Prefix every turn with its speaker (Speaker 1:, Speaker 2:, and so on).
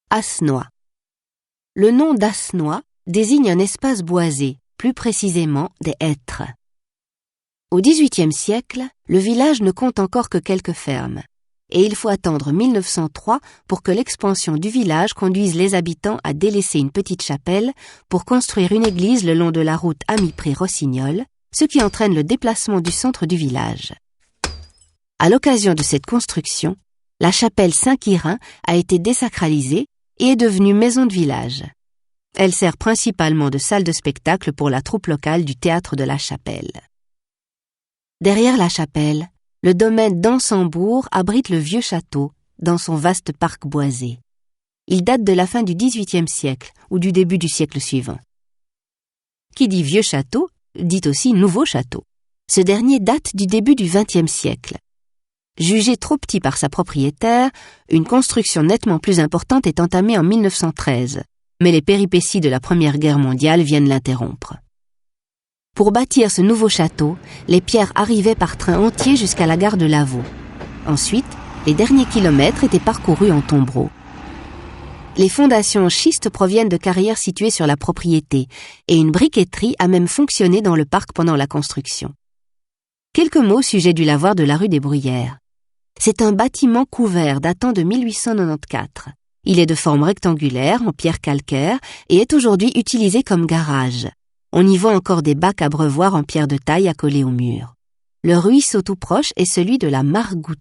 Speaker 1: Assenois. Le nom d'Assenois désigne un espace boisé, plus précisément des hêtres. Au XVIIIe siècle, le village ne compte encore que quelques fermes, et il faut attendre 1903 pour que l'expansion du village conduise les habitants à délaisser une petite chapelle pour construire une église le long de la route Amipré-Rossignol, ce qui entraîne le déplacement du centre du village. À l'occasion de cette construction, la chapelle Saint-Quirin a été désacralisée et est devenue maison de village. Elle sert principalement de salle de spectacle pour la troupe locale du théâtre de la Chapelle. Derrière la chapelle, le domaine d'Ansembourg abrite le vieux château dans son vaste parc boisé. Il date de la fin du XVIIIe siècle ou du début du siècle suivant. Qui dit vieux château, dit aussi nouveau château. Ce dernier date du début du XXe siècle. Jugé trop petit par sa propriétaire, une construction nettement plus importante est entamée en 1913, mais les péripéties de la Première Guerre mondiale viennent l'interrompre. Pour bâtir ce nouveau château, les pierres arrivaient par train entier jusqu'à la gare de Lavaux. Ensuite, les derniers kilomètres étaient parcourus en tombereaux. Les fondations en schiste proviennent de carrières situées sur la propriété, et une briqueterie a même fonctionné dans le parc pendant la construction. Quelques mots au sujet du lavoir de la rue des Bruyères. C'est un bâtiment couvert datant de 1894. Il est de forme rectangulaire, en pierre calcaire, et est aujourd'hui utilisé comme garage. On y voit encore des bacs à abreuvoir en pierre de taille accolés au mur. Le ruisseau tout proche est celui de la Margoutte.